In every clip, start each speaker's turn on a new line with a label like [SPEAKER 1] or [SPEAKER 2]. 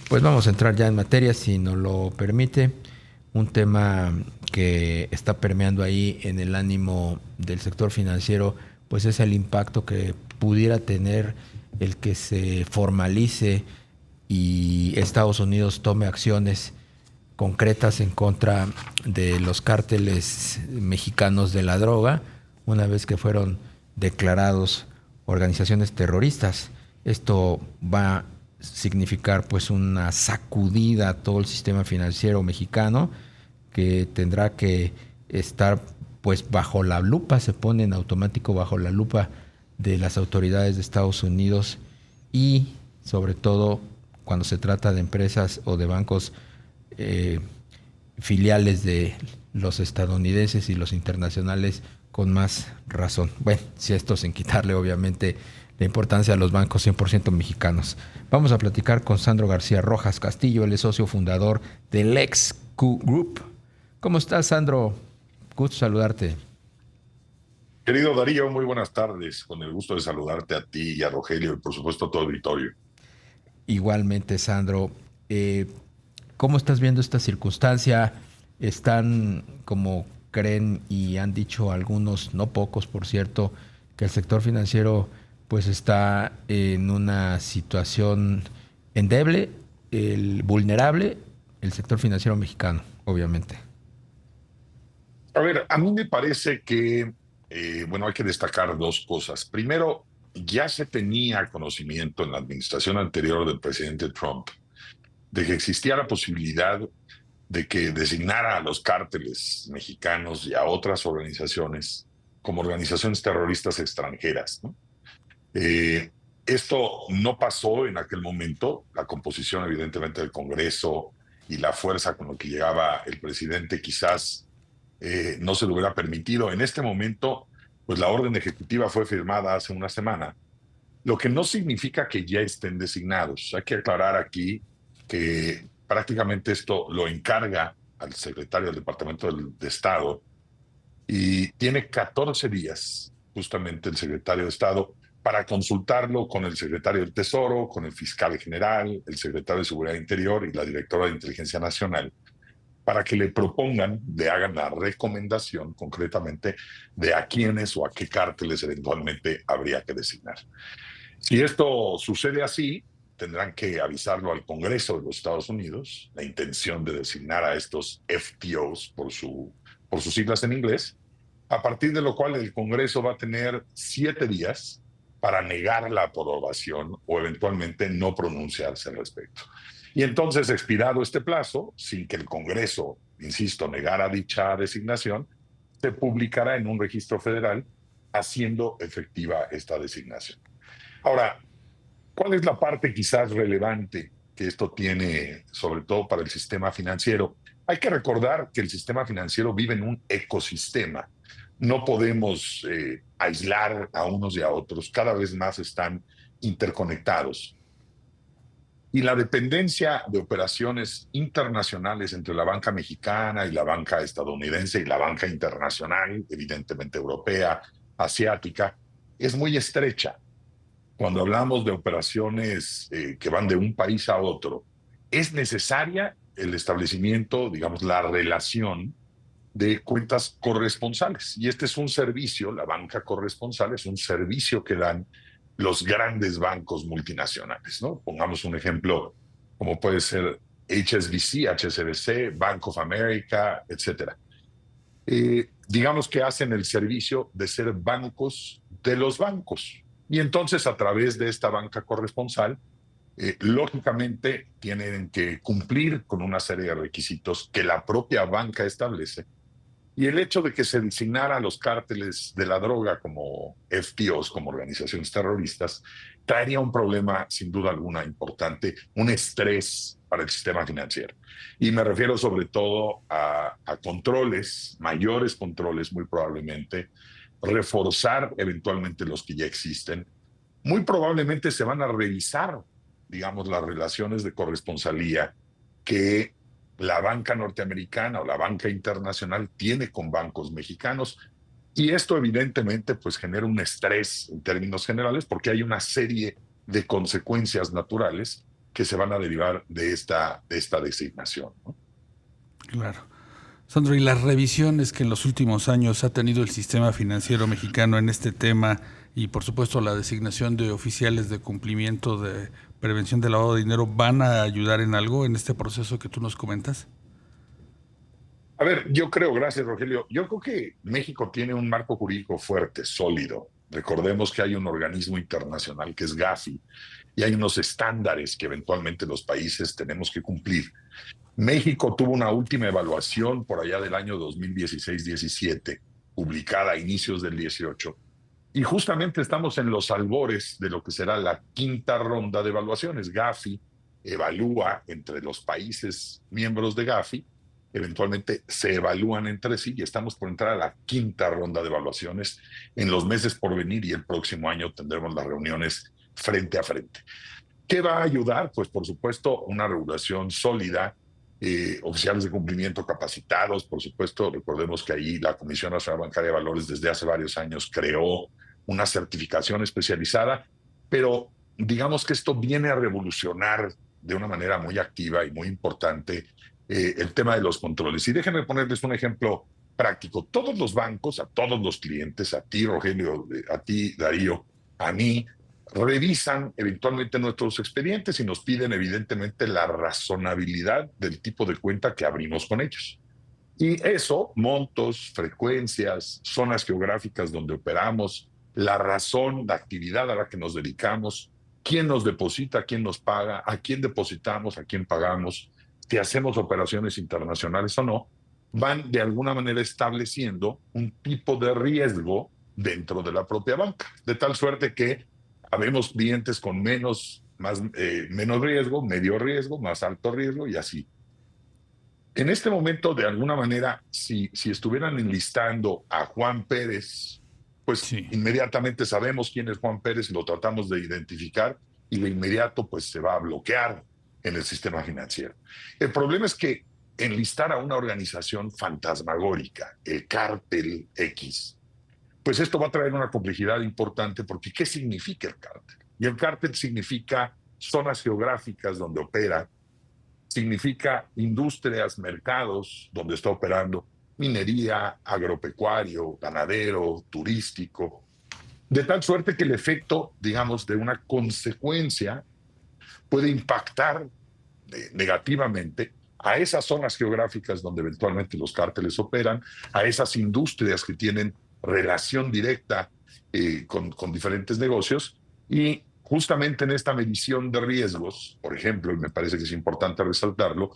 [SPEAKER 1] Pues vamos a entrar ya en materia, si nos lo permite. Un tema que está permeando ahí en el ánimo del sector financiero, pues es el impacto que pudiera tener el que se formalice y Estados Unidos tome acciones concretas en contra de los cárteles mexicanos de la droga, una vez que fueron declarados organizaciones terroristas. Esto va a significar pues una sacudida a todo el sistema financiero mexicano que tendrá que estar pues bajo la lupa, se pone en automático bajo la lupa de las autoridades de Estados Unidos y sobre todo cuando se trata de empresas o de bancos eh, filiales de los estadounidenses y los internacionales con más razón. Bueno, si esto sin quitarle obviamente la importancia a los bancos 100% mexicanos. Vamos a platicar con Sandro García Rojas Castillo, él es socio fundador del XQ Group. ¿Cómo estás, Sandro? Gusto saludarte.
[SPEAKER 2] Querido Darío, muy buenas tardes. Con el gusto de saludarte a ti y a Rogelio y por supuesto a todo el auditorio.
[SPEAKER 1] Igualmente, Sandro. Eh, ¿Cómo estás viendo esta circunstancia? ¿Están, como creen y han dicho algunos, no pocos por cierto, que el sector financiero pues está en una situación endeble, vulnerable, el sector financiero mexicano, obviamente?
[SPEAKER 2] A ver, a mí me parece que, bueno, hay que destacar dos cosas. Primero, ya se tenía conocimiento en la administración anterior del presidente Trump de que existía la posibilidad de que designara a los cárteles mexicanos y a otras organizaciones como organizaciones terroristas extranjeras, ¿no? Eh, Esto no pasó en aquel momento. La composición, evidentemente, del Congreso y la fuerza con la que llegaba el presidente quizás no se lo hubiera permitido. En este momento, pues la orden ejecutiva fue firmada hace una semana, lo que no significa que ya estén designados. Hay que aclarar aquí que prácticamente esto lo encarga al secretario del de Estado y tiene 14 días justamente el secretario de Estado para consultarlo con el secretario del Tesoro, con el fiscal general, el secretario de Seguridad Interior y la directora de Inteligencia Nacional, para que le propongan, le hagan la recomendación concretamente de a quiénes o a qué cárteles eventualmente habría que designar. Si esto sucede así, tendrán que avisarlo al Congreso de los Estados Unidos, la intención de designar a estos FTOs por sus siglas en inglés, a partir de lo cual el Congreso va a tener 7 días para negar la aprobación o eventualmente no pronunciarse al respecto. Y entonces, expirado este plazo, sin que el Congreso, insisto, negara dicha designación, se publicará en un registro federal haciendo efectiva esta designación. Ahora, ¿cuál es la parte quizás relevante que esto tiene, sobre todo para el sistema financiero? Hay que recordar que el sistema financiero vive en un ecosistema. No podemos aislar a unos y a otros. Cada vez más están interconectados. Y la dependencia de operaciones internacionales entre la banca mexicana y la banca estadounidense y la banca internacional, evidentemente europea, asiática, es muy estrecha. Cuando hablamos de operaciones que van de un país a otro, es necesaria el establecimiento, digamos, la relación de cuentas corresponsales. Y este es un servicio, la banca corresponsal es un servicio que dan los grandes bancos multinacionales, ¿no? Pongamos un ejemplo, como puede ser HSBC, HSBC, Bank of America, etcétera. Digamos que hacen el servicio de ser bancos de los bancos. Y entonces, a través de esta banca corresponsal, lógicamente tienen que cumplir con una serie de requisitos que la propia banca establece. Y el hecho de que se designara a los cárteles de la droga como FTOs, como organizaciones terroristas, traería un problema sin duda alguna importante, un estrés para el sistema financiero. Y me refiero sobre todo a controles, mayores controles muy probablemente, reforzar eventualmente los que ya existen. Muy probablemente se van a revisar, digamos, las relaciones de corresponsalía que la banca norteamericana o la banca internacional tiene con bancos mexicanos. Y esto evidentemente pues genera un estrés en términos generales porque hay una serie de consecuencias naturales que se van a derivar de esta designación, ¿no?
[SPEAKER 3] Claro. Sandro, y las revisiones que en los últimos años ha tenido el sistema financiero mexicano en este tema y por supuesto la designación de oficiales de cumplimiento de prevención del lavado de dinero, ¿van a ayudar en algo en este proceso que tú nos comentas?
[SPEAKER 2] A ver, yo creo, gracias Rogelio, yo creo que México tiene un marco jurídico fuerte, sólido. Recordemos que hay un organismo internacional que es Gafi y hay unos estándares que eventualmente los países tenemos que cumplir. México tuvo una última evaluación por allá del año 2016-17, publicada a inicios del 18, y justamente estamos en los albores de lo que será la quinta ronda de evaluaciones. Gafi evalúa entre los países miembros de Gafi, eventualmente se evalúan entre sí y estamos por entrar a la quinta ronda de evaluaciones en los meses por venir y el próximo año tendremos las reuniones frente a frente. ¿Qué va a ayudar? Pues por supuesto una regulación sólida, oficiales de cumplimiento capacitados, por supuesto. Recordemos que ahí la Comisión Nacional Bancaria de Valores desde hace varios años creó una certificación especializada, pero digamos que esto viene a revolucionar de una manera muy activa y muy importante el tema de los controles. Y déjenme ponerles un ejemplo práctico. Todos los bancos, a todos los clientes, a ti, Rogelio, a ti, Darío, a mí, revisan eventualmente nuestros expedientes y nos piden evidentemente la razonabilidad del tipo de cuenta que abrimos con ellos. Y eso, montos, frecuencias, zonas geográficas donde operamos, la razón, la actividad a la que nos dedicamos, quién nos deposita, quién nos paga, a quién depositamos, a quién pagamos, si hacemos operaciones internacionales o no, van de alguna manera estableciendo un tipo de riesgo dentro de la propia banca, de tal suerte que habemos clientes con menos riesgo, medio riesgo, más alto riesgo y así. En este momento, de alguna manera, si estuvieran enlistando a Juan Pérez, pues sí, inmediatamente sabemos quién es Juan Pérez, lo tratamos de identificar y de inmediato pues se va a bloquear en el sistema financiero. El problema es que enlistar a una organización fantasmagórica, el cártel X, pues esto va a traer una complejidad importante porque ¿qué significa el cártel? Y el cártel significa zonas geográficas donde opera, significa industrias, mercados donde está operando, minería, agropecuario, ganadero, turístico, de tal suerte que el efecto, digamos, de una consecuencia puede impactar negativamente a esas zonas geográficas donde eventualmente los cárteles operan, a esas industrias que tienen relación directa con diferentes negocios y justamente en esta medición de riesgos, por ejemplo, y me parece que es importante resaltarlo,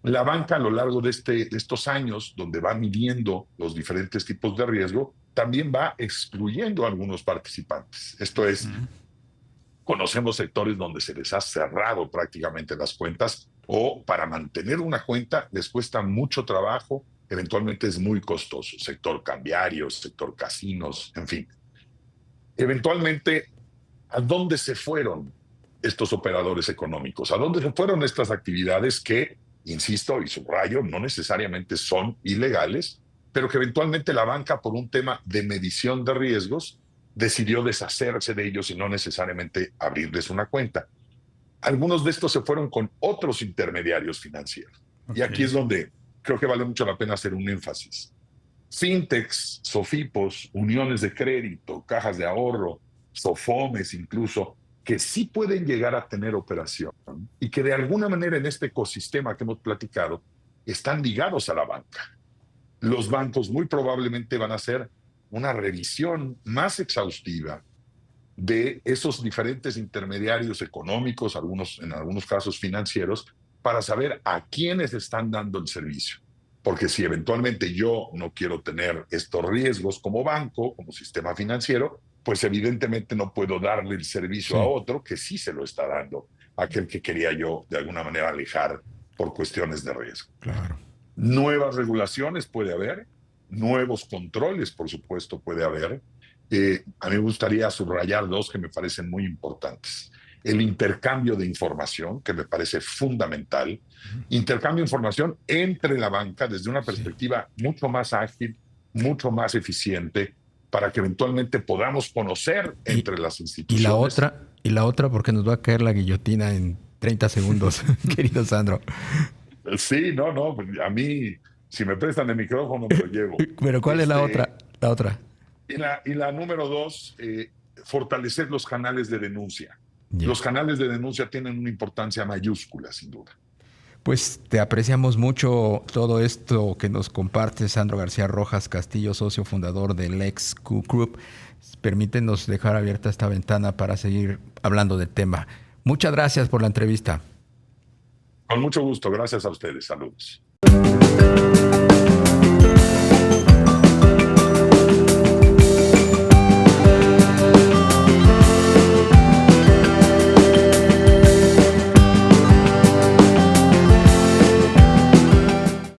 [SPEAKER 2] la banca a lo largo de estos años, donde va midiendo los diferentes tipos de riesgo, también va excluyendo a algunos participantes. Esto es, conocemos sectores donde se les ha cerrado prácticamente las cuentas o para mantener una cuenta les cuesta mucho trabajo, eventualmente es muy costoso. Sector cambiario, sector casinos, en fin. Eventualmente, ¿a dónde se fueron estos operadores económicos? ¿A dónde se fueron estas actividades que, insisto y subrayo, no necesariamente son ilegales, pero que eventualmente la banca, por un tema de medición de riesgos, decidió deshacerse de ellos y no necesariamente abrirles una cuenta? Algunos de estos se fueron con otros intermediarios financieros. Okay. Y aquí es donde creo que vale mucho la pena hacer un énfasis. Fintechs, Sofipos, uniones de crédito, cajas de ahorro, Sofomes incluso, que sí pueden llegar a tener operación y que de alguna manera en este ecosistema que hemos platicado están ligados a la banca. Los bancos muy probablemente van a hacer una revisión más exhaustiva de esos diferentes intermediarios económicos, en algunos casos financieros, para saber a quiénes están dando el servicio. Porque si eventualmente yo no quiero tener estos riesgos como banco, como sistema financiero, pues evidentemente no puedo darle el servicio a otro que sí se lo está dando, aquel que quería yo de alguna manera alejar por cuestiones de riesgo.
[SPEAKER 1] Claro.
[SPEAKER 2] Nuevas regulaciones puede haber, nuevos controles, por supuesto, puede haber. A mí me gustaría subrayar dos que me parecen muy importantes. El intercambio de información, que me parece fundamental. Intercambio de información entre la banca desde una perspectiva mucho más ágil, mucho más eficiente, para que eventualmente podamos conocer entre las instituciones.
[SPEAKER 1] Y la otra, porque nos va a caer la guillotina en 30 segundos, querido Sandro.
[SPEAKER 2] Sí, no, a mí, si me prestan el micrófono, me lo llevo.
[SPEAKER 1] Pero ¿cuál es la otra? La otra.
[SPEAKER 2] Y la número 2, fortalecer los canales de denuncia.
[SPEAKER 1] Yeah.
[SPEAKER 2] Los canales de denuncia tienen una importancia mayúscula, sin duda.
[SPEAKER 1] Pues te apreciamos mucho todo esto que nos comparte Sandro García Rojas Castillo, socio fundador del Lex Q Group. Permítenos dejar abierta esta ventana para seguir hablando del tema. Muchas gracias por la entrevista.
[SPEAKER 2] Con mucho gusto, gracias a ustedes. Saludos.